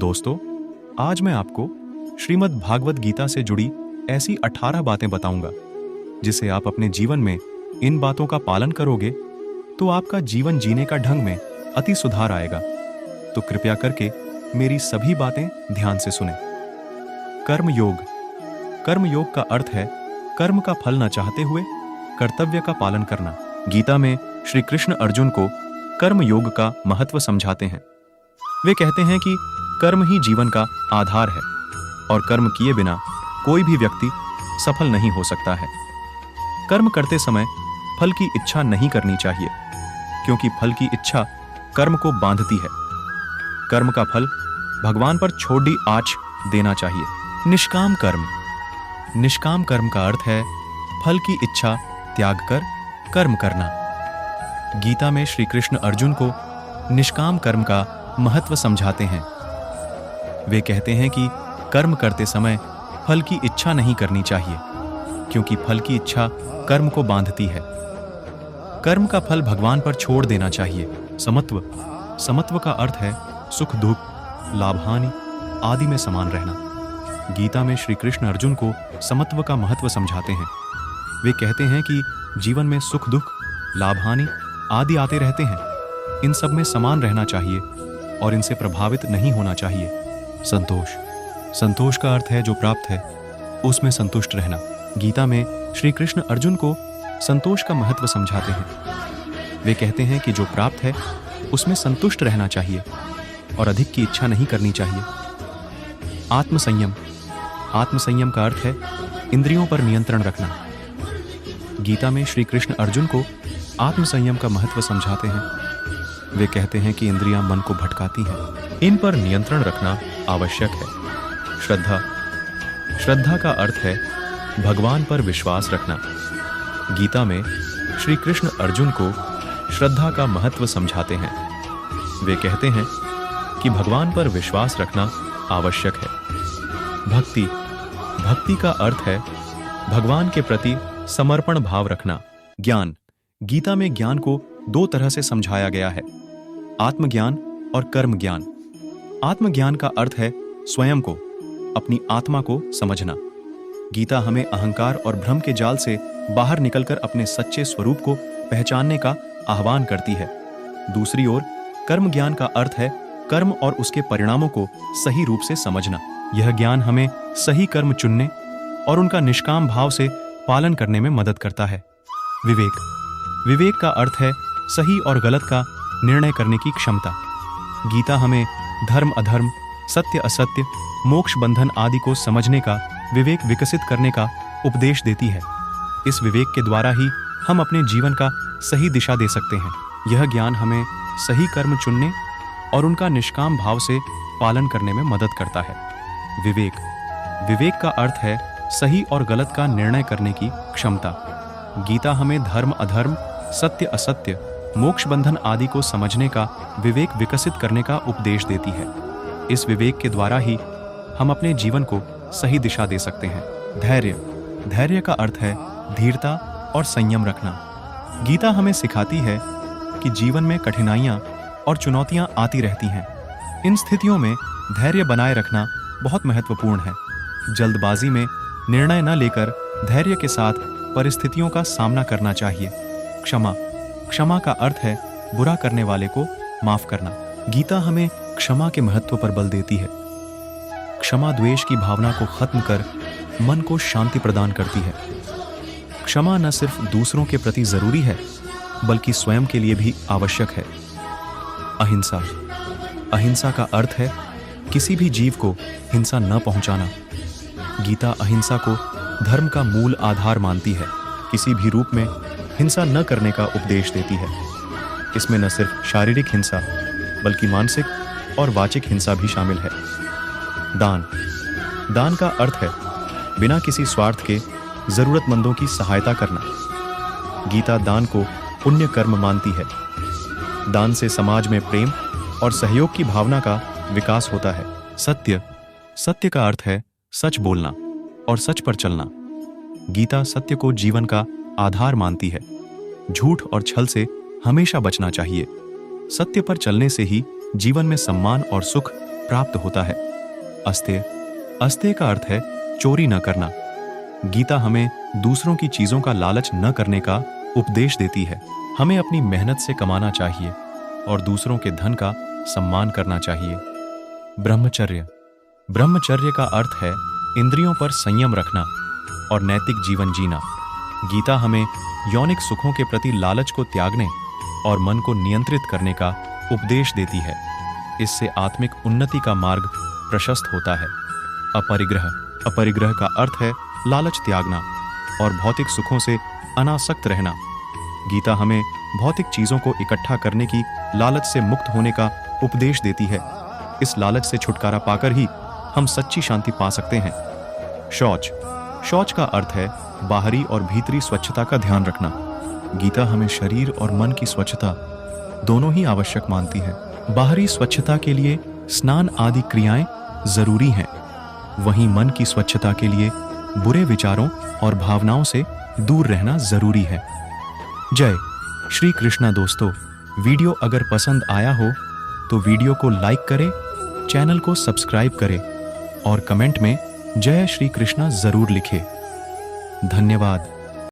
दोस्तों, आज मैं आपको श्रीमद् भागवत गीता से जुड़ी ऐसी 18 बातें बताऊंगा जिसे आप अपने जीवन में इन बातों का पालन करोगे तो आपका जीवन जीने का ढंग में अति सुधार आएगा। तो कृपया करके मेरी सभी बातें ध्यान से सुनें। कर्म योग। कर्म योग का अर्थ है कर्म का फल न चाहते हुए कर्तव्य का पालन करना। गीता में श्री कृष्ण अर्जुन को कर्म योग का महत्व समझाते हैं। वे कहते हैं कि कर्म ही जीवन का आधार है और कर्म किए बिना कोई भी व्यक्ति सफल नहीं हो सकता है। कर्म करते समय फल की इच्छा नहीं करनी चाहिए, क्योंकि फल की इच्छा कर्म को बांधती है। कर्म का फल भगवान पर छोड़ी आँच देना चाहिए। निष्काम कर्म। निष्काम कर्म का अर्थ है फल की इच्छा त्याग कर कर्म करना। गीता में श्री कृष्ण अर्जुन को निष्काम कर्म का महत्व समझाते हैं। वे कहते हैं कि कर्म करते समय फल की इच्छा नहीं करनी चाहिए, क्योंकि फल की इच्छा कर्म को बांधती है। कर्म का फल भगवान पर छोड़ देना चाहिए। समत्व। समत्व का अर्थ है सुख दुख, लाभ हानि आदि में समान रहना। गीता में श्री कृष्ण अर्जुन को समत्व का महत्व समझाते हैं। वे कहते हैं कि जीवन में सुख दुख, लाभ हानि आदि आते रहते हैं। इन सब में समान रहना चाहिए और इनसे प्रभावित नहीं होना चाहिए। संतोष। संतोष का अर्थ है जो प्राप्त है उसमें संतुष्ट रहना। गीता में श्री कृष्ण अर्जुन को संतोष का महत्व समझाते हैं। वे कहते हैं कि जो प्राप्त है उसमें संतुष्ट रहना चाहिए और अधिक की इच्छा नहीं करनी चाहिए। आत्मसंयम। आत्मसंयम का अर्थ है इंद्रियों पर नियंत्रण रखना। गीता में श्री कृष्ण अर्जुन को आत्मसंयम का महत्व समझाते हैं। वे कहते हैं कि इंद्रियां मन को भटकाती हैं, इन पर नियंत्रण रखना आवश्यक है। श्रद्धा। श्रद्धा का अर्थ है भगवान पर विश्वास रखना। गीता में श्री कृष्ण अर्जुन को श्रद्धा का महत्व समझाते हैं। वे कहते हैं कि भगवान पर विश्वास रखना आवश्यक है। भक्ति। भक्ति का अर्थ है भगवान के प्रति समर्पण भाव रखना। ज्ञान। गीता में ज्ञान को दो तरह से समझाया गया है, आत्मज्ञान और कर्म ज्ञान। आत्मज्ञान का अर्थ है स्वयं को, अपनी आत्मा को समझना। गीता हमें अहंकार और भ्रम के जाल से बाहर निकलकर अपने सच्चे स्वरूप को पहचानने का आह्वान करती है। दूसरी ओर कर्म ज्ञान का अर्थ है कर्म और उसके परिणामों को सही रूप से समझना। यह ज्ञान हमें सही कर्म चुनने और उनका निष्काम भाव से पालन करने में मदद करता है। विवेक। विवेक का अर्थ है सही और गलत का निर्णय करने की क्षमता। गीता हमें धर्म अधर्म, सत्य असत्य, मोक्ष बंधन आदि को समझने का विवेक विकसित करने का उपदेश देती है। इस विवेक के द्वारा ही हम अपने जीवन का सही दिशा दे सकते हैं। यह ज्ञान हमें सही कर्म चुनने और उनका निष्काम भाव से पालन करने में मदद करता है। विवेक। विवेक का अर्थ है सही और गलत का निर्णय करने की क्षमता। गीता हमें धर्म अधर्म, सत्य असत्य, मोक्ष बंधन आदि को समझने का विवेक विकसित करने का उपदेश देती है। इस विवेक के द्वारा ही हम अपने जीवन को सही दिशा दे सकते हैं। धैर्य। धैर्य का अर्थ है धीरता और संयम रखना। गीता हमें सिखाती है कि जीवन में कठिनाइयां और चुनौतियां आती रहती हैं। इन स्थितियों में धैर्य बनाए रखना बहुत महत्वपूर्ण है। जल्दबाजी में निर्णय न लेकर धैर्य के साथ परिस्थितियों का सामना करना चाहिए। क्षमा। क्षमा का अर्थ है बुरा करने वाले को माफ करना। गीता हमें क्षमा के महत्व पर बल देती है। क्षमा द्वेष की भावना को खत्म कर मन को शांति प्रदान करती है। क्षमा न सिर्फ दूसरों के प्रति जरूरी है, बल्कि स्वयं के लिए भी आवश्यक है। अहिंसा। अहिंसा का अर्थ है किसी भी जीव को हिंसा न पहुंचाना। गीता अहिंसा को धर्म का मूल आधार मानती है। किसी भी रूप में हिंसा न करने का उपदेश देती है। इसमें न सिर्फ शारीरिक हिंसा बल्कि मानसिक और वाचिक हिंसा भी शामिल है। दान। दान का अर्थ है बिना किसी स्वार्थ के जरूरतमंदों की सहायता करना। गीता दान को पुण्य कर्म मानती है। दान से समाज में प्रेम और सहयोग की भावना का विकास होता है। सत्य। सत्य का अर्थ है सच बोलना और सच पर चलना। गीता सत्य को जीवन का आधार मानती है। झूठ और छल से हमेशा बचना चाहिए। सत्य पर चलने से ही जीवन में सम्मान और सुख प्राप्त होता है। अस्तेय, अस्तेय का अर्थ है चोरी न करना। गीता हमें दूसरों की चीजों का लालच न करने का उपदेश देती है। हमें अपनी मेहनत से कमाना चाहिए और दूसरों के धन का सम्मान करना चाहिए। ब्रह्मचर्य, ब्रह्मचर्य का अर्थ है इंद्रियों पर संयम रखना और नैतिक जीवन जीना। गीता हमें यौनिक सुखों के प्रति लालच को त्यागने और मन को नियंत्रित करने का उपदेश देती है। इससे आत्मिक उन्नति का मार्ग प्रशस्त होता है। अपरिग्रह, अपरिग्रह का अर्थ है लालच त्यागना और भौतिक सुखों से अनासक्त रहना। गीता हमें भौतिक चीजों को इकट्ठा करने की लालच से मुक्त होने का उपदेश देती है। इस लालच से छुटकारा पाकर ही हम सच्ची शांति पा सकते हैं। शौच, शौच का अर्थ है बाहरी और भीतरी स्वच्छता का ध्यान रखना। गीता हमें शरीर और मन की स्वच्छता दोनों ही आवश्यक मानती है। बाहरी स्वच्छता के लिए स्नान आदि क्रियाएं जरूरी हैं, वहीं मन की स्वच्छता के लिए बुरे विचारों और भावनाओं से दूर रहना जरूरी है। जय श्री कृष्णा। दोस्तों, वीडियो अगर पसंद आया हो तो वीडियो को लाइक करें, चैनल को सब्सक्राइब करें और कमेंट में जय श्री कृष्णा जरूर लिखें। धन्यवाद।